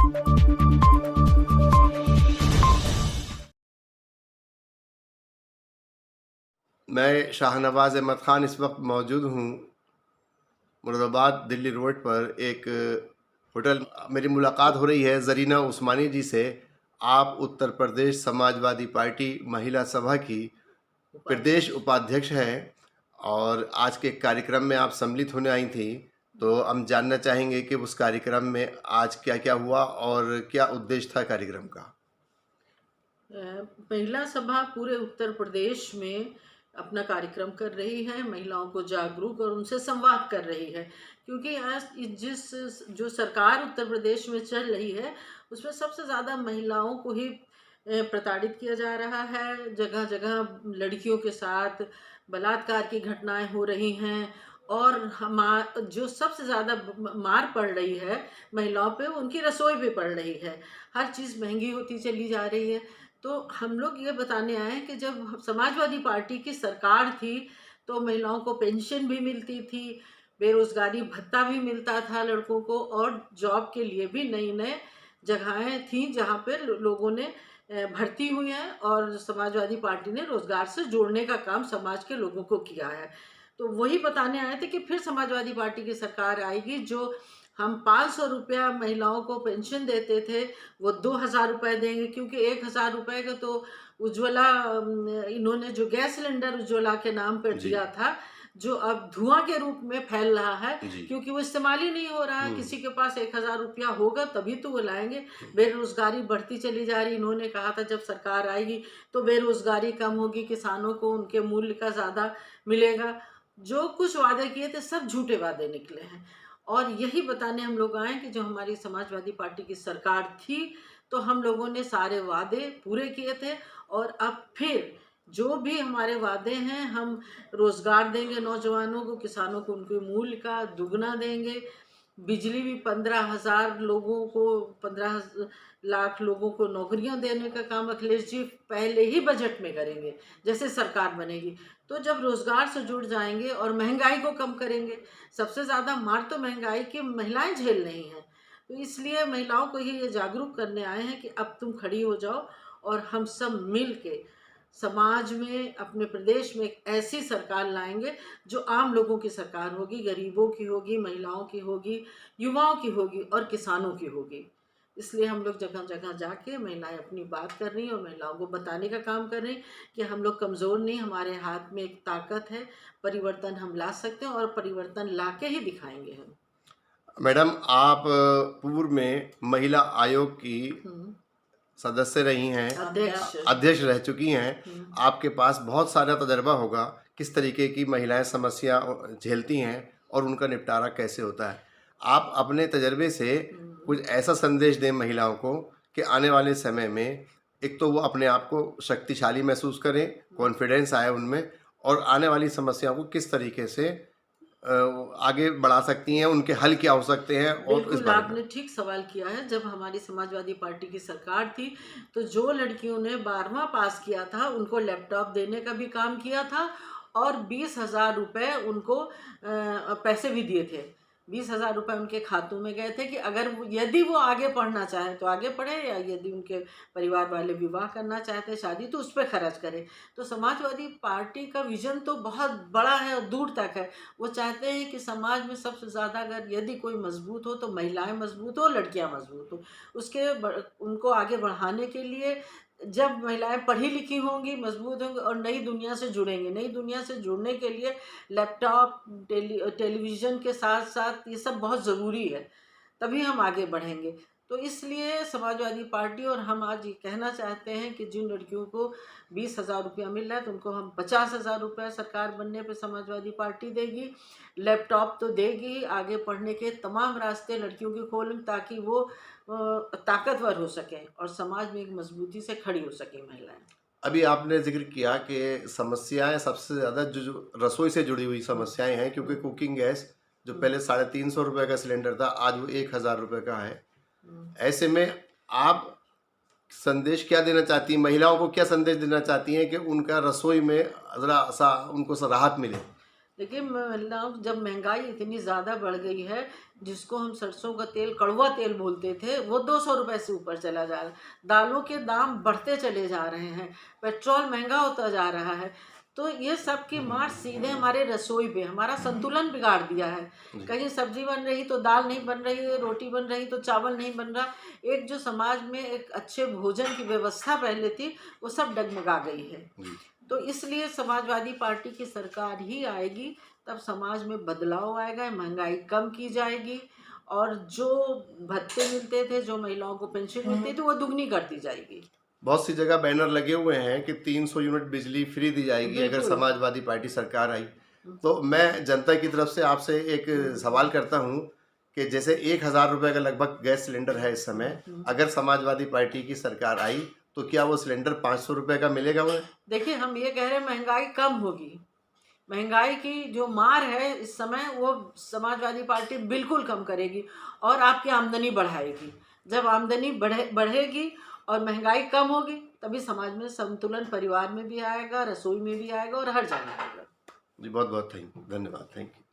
मैं शाहनवाज़ अहमद ख़ान इस वक्त मौजूद हूँ मुरादाबाद दिल्ली रोड पर एक होटल। मेरी मुलाकात हो रही है ज़रीना उस्मानी जी से। आप उत्तर प्रदेश समाजवादी पार्टी महिला सभा की प्रदेश उपाध्यक्ष हैं और आज के कार्यक्रम में आप सम्मिलित होने आई थी। तो हम जानना चाहेंगे कि उस कार्यक्रम में आज क्या क्या हुआ और क्या उद्देश्य था कार्यक्रम का। महिला सभा पूरे उत्तर प्रदेश में अपना कार्यक्रम कर रही है, महिलाओं को जागरूक और उनसे संवाद कर रही है, क्योंकि आज जिस जो सरकार उत्तर प्रदेश में चल रही है उसमें सबसे ज़्यादा महिलाओं को ही प्रताड़ित किया जा रहा है। जगह जगह लड़कियों के साथ बलात्कार की घटनाएं हो रही हैं और जो सबसे ज़्यादा मार पड़ रही है महिलाओं पे, उनकी रसोई भी पड़ रही है। हर चीज़ महंगी होती चली जा रही है। तो हम लोग ये बताने आए हैं कि जब समाजवादी पार्टी की सरकार थी तो महिलाओं को पेंशन भी मिलती थी, बेरोजगारी भत्ता भी मिलता था लड़कों को, और जॉब के लिए भी नई नए जगहें थी जहाँ पे लोगों ने भर्ती हुई हैं और समाजवादी पार्टी ने रोजगार से जोड़ने का काम समाज के लोगों को किया है। तो वही बताने आए थे कि फिर समाजवादी पार्टी की सरकार आएगी, जो हम 500 रुपया महिलाओं को पेंशन देते थे वो 2000 रुपये देंगे, क्योंकि 1000 रुपये का तो उज्ज्वला इन्होंने जो गैस सिलेंडर उज्ज्वला के नाम पर दिया था, जो अब धुआं के रूप में फैल रहा है, क्योंकि वो इस्तेमाल ही नहीं हो रहा है। किसी के पास 1000 रुपया होगा तभी तो वो लाएंगे। बेरोजगारी बढ़ती चली जा रही। इन्होंने कहा था जब सरकार आएगी तो बेरोजगारी कम होगी, किसानों को उनके मूल्य का ज़्यादा मिलेगा। जो कुछ वादे किए थे सब झूठे वादे निकले हैं। और यही बताने हम लोग आए कि जो हमारी समाजवादी पार्टी की सरकार थी तो हम लोगों ने सारे वादे पूरे किए थे, और अब फिर जो भी हमारे वादे हैं, हम रोजगार देंगे नौजवानों को, किसानों को उनके मूल्य का दुगना देंगे, बिजली भी 15,000 लोगों को, 15 लाख लोगों को नौकरियां देने का काम अखिलेश जी पहले ही बजट में करेंगे जैसे सरकार बनेगी। तो जब रोजगार से जुड़ जाएंगे और महंगाई को कम करेंगे, सबसे ज़्यादा मार तो महंगाई की महिलाएं झेल रही हैं। तो इसलिए महिलाओं को ही ये जागरूक करने आए हैं कि अब तुम खड़ी हो जाओ और हम सब मिल के समाज में, अपने प्रदेश में एक ऐसी सरकार लाएंगे जो आम लोगों की सरकार होगी, गरीबों की होगी, महिलाओं की होगी, युवाओं की होगी और किसानों की होगी। इसलिए हम लोग जगह जगह जाके महिलाएं अपनी बात कर रही हैं और महिलाओं को बताने का काम कर रही हैं कि हम लोग कमज़ोर नहीं, हमारे हाथ में एक ताकत है, परिवर्तन हम ला सकते हैं और परिवर्तन ला के ही दिखाएंगे हम। मैडम, आप पूर्व में महिला आयोग की सदस्य रही हैं, अध्यक्ष रह चुकी हैं। आपके पास बहुत सारा तजर्बा होगा किस तरीके की महिलाएं समस्या झेलती हैं और उनका निपटारा कैसे होता है। आप अपने तजर्बे से कुछ ऐसा संदेश दें महिलाओं को कि आने वाले समय में एक तो वो अपने आप को शक्तिशाली महसूस करें, कॉन्फिडेंस आए उनमें, और आने वाली समस्याओं को किस तरीके से आगे बढ़ा सकती हैं, उनके हल क्या हो सकते हैं। और बिल्कुल आपने ठीक सवाल किया है। जब हमारी समाजवादी पार्टी की सरकार थी तो जो लड़कियों ने 12वां पास किया था उनको लैपटॉप देने का भी काम किया था और 20,000 रुपये उनको पैसे भी दिए थे। 20,000 रुपये उनके खातों में गए थे कि अगर यदि वो आगे पढ़ना चाहें तो आगे पढ़े, या यदि उनके परिवार वाले विवाह करना चाहते हैं, शादी, तो उस पर खर्च करें। तो समाजवादी पार्टी का विजन तो बहुत बड़ा है और दूर तक है। वो चाहते हैं कि समाज में सबसे ज़्यादा अगर यदि कोई मजबूत हो तो महिलाएं मजबूत हो, लड़कियां मजबूत हो। उनको आगे बढ़ाने के लिए जब महिलाएं पढ़ी लिखी होंगी, मजबूत होंगी और नई दुनिया से जुड़ेंगी, नई दुनिया से जुड़ने के लिए लैपटॉप, टेलीविज़न के साथ साथ ये सब बहुत ज़रूरी है, तभी हम आगे बढ़ेंगे। तो इसलिए समाजवादी पार्टी और हम आज ये कहना चाहते हैं कि जिन लड़कियों को 20,000 रुपया मिल रहा है तो उनको हम 50,000 रुपया सरकार बनने पे समाजवादी पार्टी देगी। लैपटॉप तो देगी, आगे पढ़ने के तमाम रास्ते लड़कियों के खोलेंगे ताकि वो ताकतवर हो सकें और समाज में एक मजबूती से खड़ी हो सकें महिलाएं। अभी आपने जिक्र किया कि समस्याएं सबसे ज़्यादा जो रसोई से जुड़ी हुई समस्याएं हैं, क्योंकि कुकिंग गैस जो पहले 350 रुपये का सिलेंडर था आज वो 1000 रुपये का है। ऐसे में आप संदेश क्या देना चाहती हैं, महिलाओं को क्या संदेश देना चाहती हैं कि उनका रसोई में ज़रा सा उनको राहत मिले। लेकिन महिलाओं जब महंगाई इतनी ज़्यादा बढ़ गई है, जिसको हम सरसों का तेल कड़वा तेल बोलते थे, वो 200 रुपये से ऊपर चला जा रहा है। दालों के दाम बढ़ते चले जा रहे हैं, पेट्रोल महंगा होता जा रहा है। तो ये सब की मार सीधे हमारे रसोई पे हमारा संतुलन बिगाड़ दिया है। कहीं सब्जी बन रही तो दाल नहीं बन रही है, रोटी बन रही तो चावल नहीं बन रहा। एक जो समाज में एक अच्छे भोजन की व्यवस्था पहले थी, वो सब डगमगा गई है। तो इसलिए समाजवादी पार्टी की सरकार ही आएगी, तब समाज में बदलाव आएगा, महंगाई कम की जाएगी, और जो भत्ते मिलते थे, जो महिलाओं को पेंशन मिलती थी, वो दुगनी कर दी जाएगी। बहुत सी जगह बैनर लगे हुए हैं कि 300 यूनिट बिजली फ्री दी जाएगी अगर समाजवादी पार्टी सरकार आई। तो मैं जनता की तरफ से आपसे एक सवाल करता हूं कि जैसे 1000 रुपये का लगभग गैस सिलेंडर है इस समय, अगर समाजवादी पार्टी की सरकार आई तो क्या वो सिलेंडर 500 रुपये का मिलेगा उन्हें? देखिए, हम ये कह रहे हैं महंगाई कम होगी। महंगाई की जो मार है इस समय, वो समाजवादी पार्टी बिल्कुल कम करेगी और आपकी आमदनी बढ़ाएगी। जब आमदनी बढ़ेगी और महंगाई कम होगी, तभी समाज में संतुलन परिवार में भी आएगा, रसोई में भी आएगा और हर जगह आएगा। जी बहुत बहुत धन्यवाद, थैंक यू।